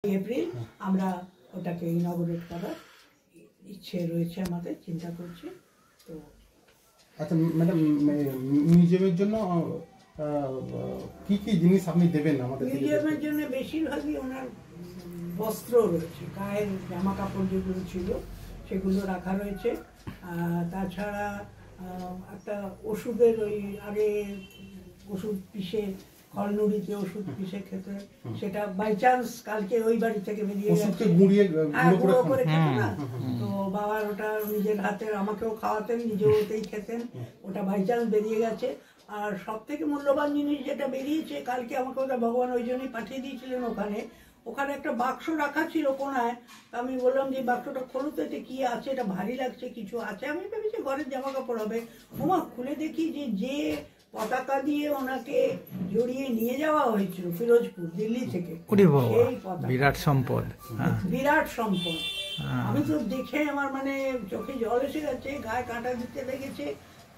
April আমরা ওটাকে ইনঅগুরেট করার ইচ্ছে রয়েছে, আমাদের চিন্তা করছি। তো আচ্ছা ম্যাডাম, মিউজিয়ামের জন্য কি কি জিনিস আপনি দেবেন আমাদের? মিউজিয়ামের জন্য বেশিরভাগই ওনার বস্ত্র রয়েছে, গায়ের জামা কাপড় যেগুলো ছিল সেগুলো রাখা রয়েছে। তাছাড়া একটা ওষুধের, ওই আগে ওষুধ পিষে খলনুড়িতে ওষুধ পিষে খেতে, সেটা বাই চান্স কালকে ওই বাড়ি থেকে বেরিয়ে গেছে, গুঁড়ো করে খেত না তো বাবার ওটা নিজের হাতের, আমাকেও খাওয়াতেন, নিজেও ওতেই খেতেন, ওটা বাই চান্স বেরিয়ে গেছে। আর সব থেকে মূল্যবান জিনিস যেটা বেরিয়েছে কালকে, আমাকে ওটা ভগবান ওই জন্যই পাঠিয়ে দিয়েছিলেন, ওখানে একটা বাক্স রাখা ছিল কোনায়। আমি বললাম যে বাক্সটা খোলো তো, এটা কি আছে, এটা ভারী লাগছে, কিছু আছে। আমি ভেবেছি ঘরের জামা কাপড় হবে। ওমা খুলে দেখি যে পতাকা দিয়ে ওনাকে জড়িয়ে নিয়ে যাওয়া হয়েছিল ফিরোজপুর দিল্লি থেকে, সেই পতাকা, বিরাট সম্পদ, বিরাট সম্পদ। আমি তো দেখে আমার মানে চোখে জল এসে গেছে, গায়ে কাঁটা দিতে লেগেছে।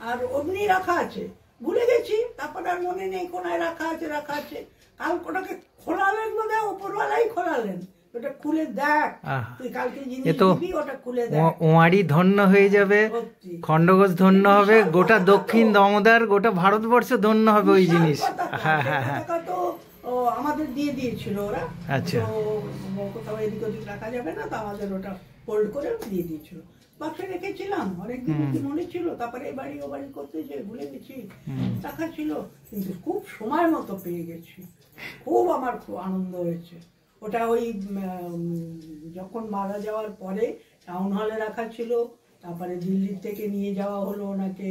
আর অমনি রাখা আছে, ভুলে গেছি, তারপর আর মনে নেই কোনায় রাখা আছে। কাল ওটাকে খোলালেন, বোধ হয় ওপরওয়ালাই খোলালেন, ওটা খুলে দেখ তুই, কালকে জিনিস দিবি, ওটা খুলে দেখ। ওয়ারি ধন্য হয়ে যাবে, খণ্ডঘোষ ধন্য হবে, গোটা দক্ষিণ দামোদর, গোটা ভারতবর্ষ ধন্য হবে ওই জিনিস। হ্যাঁ হ্যাঁ হ্যাঁ, তো আমাদের দিয়ে দিয়েছিল ওরা। আচ্ছা, কোথাও এদিক ওদিক রাখা যাবে না, তো আমাদের ওটা ফোল্ড করে দিয়ে দিয়েছিল। বাক্সে রেখেছিলাম, অনেকদিন মনে ছিল, তারপরে এই বাড়ি ও বাড়ি করতে যে ভুলে গেছি, রাখা ছিল। কিন্তু খুব সময় মতো পেয়ে গেছি, আমার খুব আনন্দ হয়েছে। ওটা ওই যখন মারা যাওয়ার পরে টাউন হলে রাখা ছিল, তারপরে দিল্লির থেকে নিয়ে যাওয়া হলো ওনাকে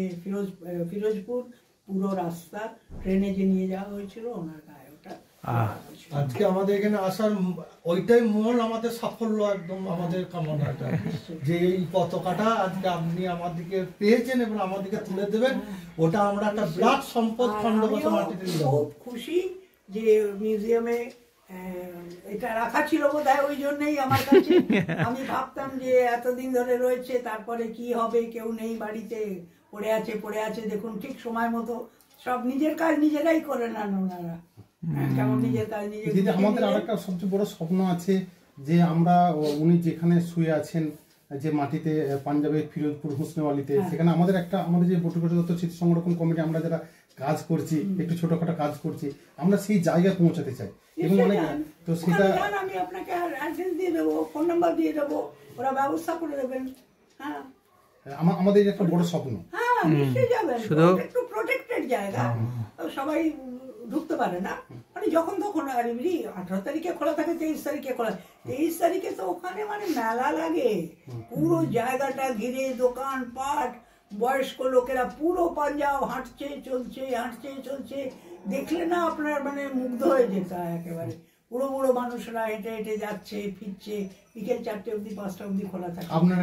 ফিরোজপুর, পুরো রাস্তা ট্রেনে যে নিয়ে যাওয়া হয়েছিল ওনার গায়ে ওটা। আজকে আমাদের এখানে আসার ওইটাই মূল আমাদের সাফল্য, একদম আমাদের কামনাটা, যে এই পতাকাটা আজকে আপনি আমাদেরকে পেয়েছেন এবং আমাদেরকে তুলে দেবেন। ওটা আমরা একটা বিরাট সম্পদ খণ্ডঘোষ মাটিতে দিলাম। খুব খুশি যে মিউজিয়ামে এটা রাখা ছিল, বোধহয় ওই জন্যই আমার কাছে। আমি ভাবতাম যে এতদিন ধরে রয়েছে, তারপরে কি হবে, কেউ নেই বাড়িতে, পড়ে আছে। দেখুন ঠিক সময় মতো সব নিজের কাজ নিজেরাই করে নেন ওনারা। কেমন নিজের কাজ নিজে। আমাদের আরেকটা সবচেয়ে বড় স্বপ্ন আছে যে আমরা, উনি যেখানে শুয়ে আছেন যে মাটিতে, পাঞ্জাবের ফিরোজপুর হুসনেওয়ালিতে, সেখানে আমাদের যে বটুকোটা দত্ত স্মৃতি সংরক্ষণ কমিটি, আমরা যারা কাজ করছি, একটু ছোটখাটো কাজ করছি, আমরা সেই জায়গায় পৌঁছাতে চাই। এবং তো সেটা আমি আপনাকে অ্যাড্রেস দিয়ে দেবো, ফোন নাম্বার দিয়ে দেবো, ওরা ব্যবস্থা করে দেবেন। হ্যাঁ, আমাদের একটা বড় স্বপ্ন। হ্যাঁ নিশ্চয়ই যাবেন, একটু প্রোটেক্টেড জায়গা, সবাই ঢুকতে পারে না, মানে যখন তখন। 18 তারিখে খোলা থাকে, 23 তারিখে খোলা। 23 তারিখে তো ওখানে মানে মেলা লাগে, পুরো জায়গাটা ঘিরে দোকান পাট, বয়স্ক লোকেরা পুরো পাঞ্জাব হাঁটছে চলছে, দেখলে না আপনার মানে মুগ্ধ হয়ে যেতে হয় একেবারে। বুড়ো মানুষরা হেঁটে যাচ্ছে ফিরছে, বিকেল 4টে অবধি 5টা অবধি খোলা থাকে। আপনার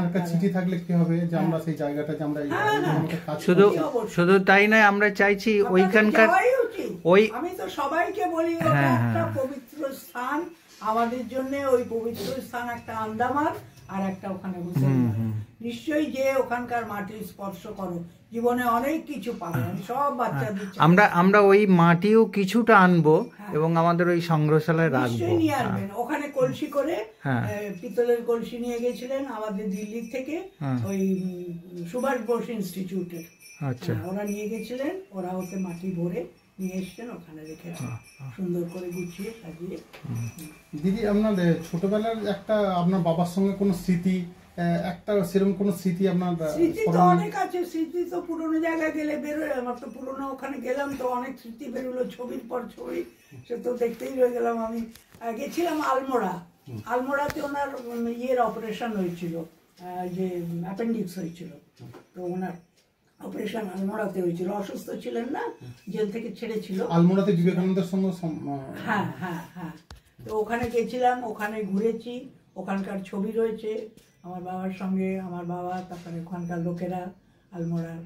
একটা চিঠি থাকলে কি হবে যে আমরা সেই জায়গাটা, যে আমরা শুধু তাই নয়, আমরা চাইছি ওইখানকার, আমি তো সবাইকে বলি একটা পবিত্র স্থান আমাদের জন্য, ওই পবিত্র স্থান একটা আন্দামান আর একটা ওখানে নিশ্চয়ই যে ওখানকার মাটি স্পর্শ করো, জীবনে অনেক কিছু পাবে। সব বাচ্চাদের আমরা ওই মাটিও কিছুটা আনবো এবং আমাদের ওই সংগ্রহশালায় রাখবো। নিয়ে আসবেন। ওখানে কলসি করে, পিতলের কলসি নিয়ে গেছিলেন আমাদের দিল্লি থেকে, ওই সুভাষ বোস ইনস্টিটিউটের। আচ্ছা, ওরা নিয়ে গেছিলেন, ওরা ওতে মাটি ভরে নিয়ে এসছেন, ওখানে রেখেছেন সুন্দর করে গুছিয়ে সাজিয়ে। দিদি, আপনার ছোটবেলার আপনার বাবার সঙ্গে কোনো স্মৃতি, সেরকম কোনো স্মৃতি আপনার? স্মৃতি তো অনেক আছে, স্মৃতি তো পুরোনো জায়গায় গেলে বেরোয়। আমার তো পুরোনো, ওখানে গেলাম তো অনেক স্মৃতি বেরোলো, ছবির পর ছবি, সে তো দেখতেই রয়ে গেলাম। আমি গেছিলাম আলমোড়াতে ওনার অপারেশন হয়েছিল, যে অ্যাপেন্ডিক্স হয়েছিল, তো ওনার অপারেশন আলমোড়াতে হয়েছিল। অসুস্থ ছিলেন না, জেল থেকে ছেড়েছিল। আলমোড়াতে বিবেকানন্দের সঙ্গে? হ্যাঁ হ্যাঁ হ্যাঁ, তো ওখানে গেছিলাম, ওখানে ঘুরেছি, ওখানকার ছবি রয়েছে আমার বাবার সঙ্গে, আমার বাবা, তারপরে ওখানকার লোকেরা, আলমোড়ার